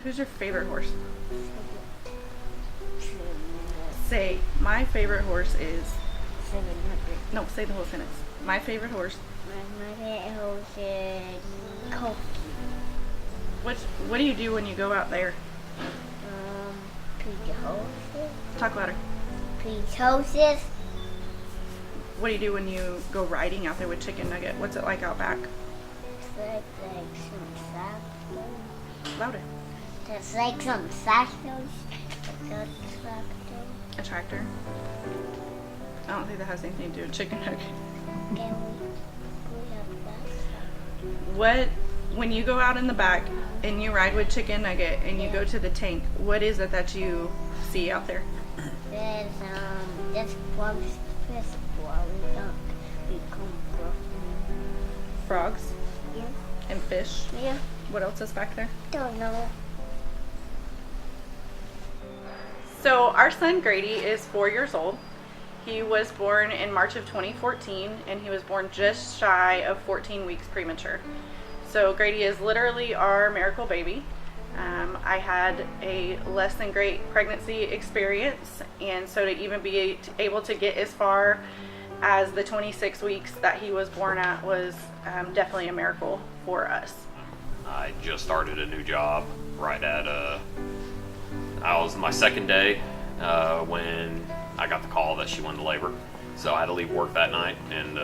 Who's your favorite horse? Say, my favorite horse is... 700. No, say the whole sentence. My favorite horse. My favorite horse is Koki. What do you do when you go out there? Feed the horses. Talk louder. Feed horses. What do you do when you go riding out there with Chicken Nugget? What's it like out back? It's like some saddles. Louder. It's like some saddles. A tractor? I don't think that has anything to do with Chicken Nugget. We have that. When you go out in the back and you ride with Chicken Nugget and you go to the tank, what is it that you see out there? There's frogs, fish, we come from. Frogs Yeah. and fish. Yeah. What else is back there? Don't know. So our son Grady is 4 years old. He was born in March of 2014 and he was born just shy of 14 weeks premature. So Grady is literally our miracle baby. I had a less than great pregnancy experience, and so to even be able to get as far as the 26 weeks that he was born at was definitely a miracle for us. I just started a new job right at I was my second day when I got the call that she went into labor. So I had to leave work that night and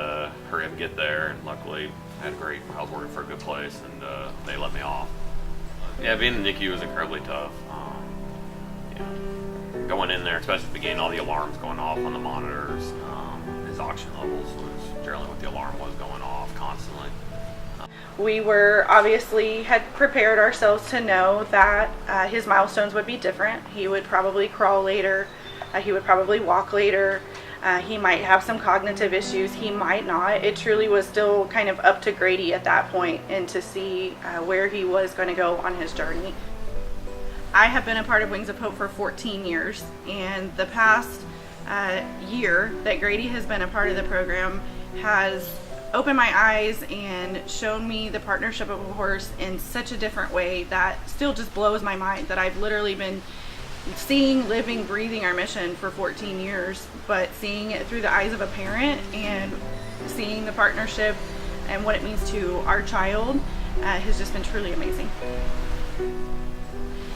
hurry up and get there, and luckily I was working for a good place, and they let me off. Yeah, being in the NICU was incredibly tough. Going in there, especially at the beginning, all the alarms going off on the monitors, his oxygen levels was generally what the alarm was going off constantly. We had prepared ourselves to know that his milestones would be different. He would probably crawl later, he would probably walk later, he might have some cognitive issues, he might not. It truly was still kind of up to Grady at that point and to see where he was going to go on his journey. I have been a part of Wings of Hope for 14 years, and the past year that Grady has been a part of the program has opened my eyes and shown me the partnership of a horse in such a different way that still just blows my mind, that I've literally been seeing, living, breathing our mission for 14 years, but seeing it through the eyes of a parent and seeing the partnership and what it means to our child has just been truly amazing.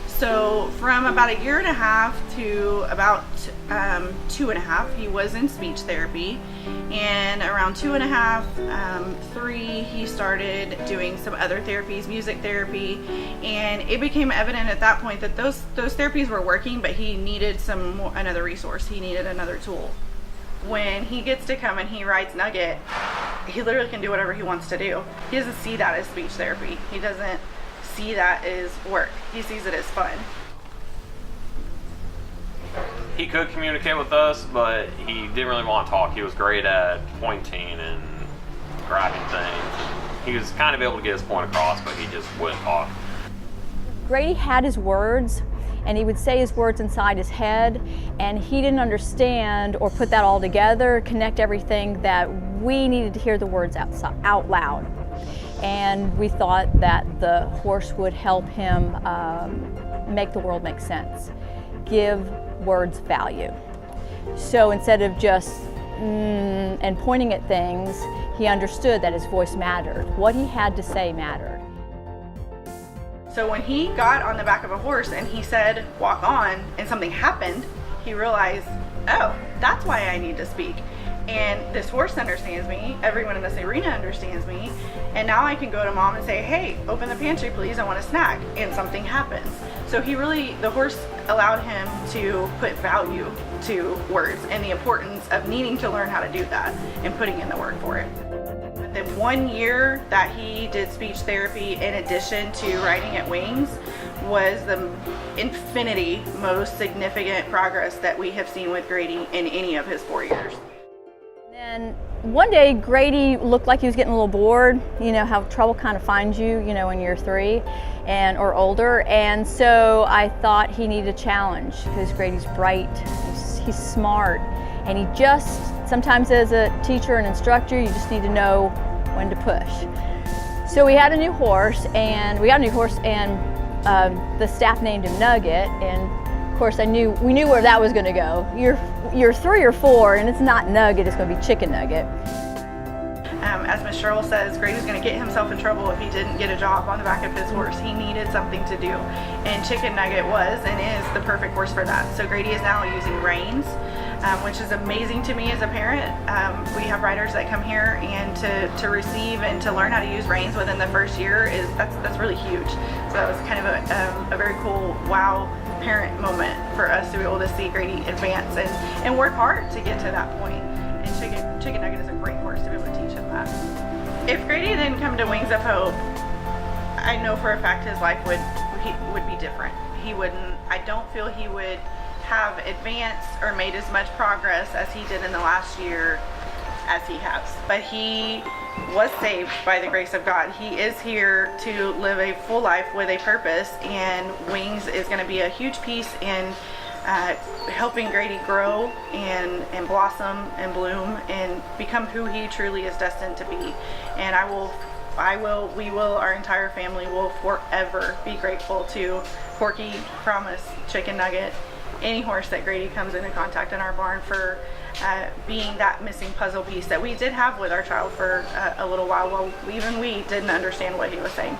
So from about 1.5 years to about 2.5, he was in speech therapy, and around 2.5, 3, he started doing some other therapies, music therapy, and it became evident at that point that those therapies were working, but he needed another resource. He needed another tool. When he gets to come and he rides Nugget, he literally can do whatever he wants to do. He doesn't see that as speech therapy. He doesn't see that as work. He sees it as fun. He could communicate with us, but he didn't really want to talk. He was great at pointing and grabbing things. He was kind of able to get his point across, but he just wouldn't talk. Grady had his words, and he would say his words inside his head, and he didn't understand or put that all together, connect everything, that we needed to hear the words out loud. And we thought that the horse would help him make the world make sense, give words value. So instead of just and pointing at things, he understood that his voice mattered. What he had to say mattered. So when he got on the back of a horse and he said, "Walk on," and something happened, he realized, oh, that's why I need to speak. And this horse understands me, everyone in this arena understands me, and now I can go to mom and say, "Hey, open the pantry please, I want a snack," and something happens. So the horse allowed him to put value to words and the importance of needing to learn how to do that and putting in the work for it. The 1 year that he did speech therapy in addition to riding at Wings was the infinity most significant progress that we have seen with Grady in any of his 4 years. And one day Grady looked like he was getting a little bored. You know how trouble kind of finds you, when you're 3 or older. And so I thought he needed a challenge because Grady's bright, he's smart, and he just, sometimes as a teacher and instructor, you just need to know when to push. So we got a new horse, and the staff named him Nugget, and of course we knew where that was going to go. You're 3 or 4, and it's not Nugget; it's going to be Chicken Nugget. As Miss Sherrill says, Grady's going to get himself in trouble if he didn't get a job on the back of his horse. He needed something to do, and Chicken Nugget was and is the perfect horse for that. So Grady is now using reins, which is amazing to me as a parent. We have riders that come here, and to receive and to learn how to use reins within the first year that's really huge. So that was kind of a very cool wow parent moment for us to be able to see Grady advance and work hard to get to that point. And Chicken Nugget is a great horse to be able to teach him that. If Grady didn't come to Wings of Hope, I know for a fact his life would be different. I don't feel he would have advanced or made as much progress as he did in the last year as he has. But he was saved by the grace of God. He is here to live a full life with a purpose, and Wings is going to be a huge piece in helping Grady grow and blossom and bloom and become who he truly is destined to be. And our entire family will forever be grateful to Porky, Promise, Chicken Nugget, any horse that Grady comes into contact in our barn for being that missing puzzle piece that we did have with our child for a little while even we didn't understand what he was saying.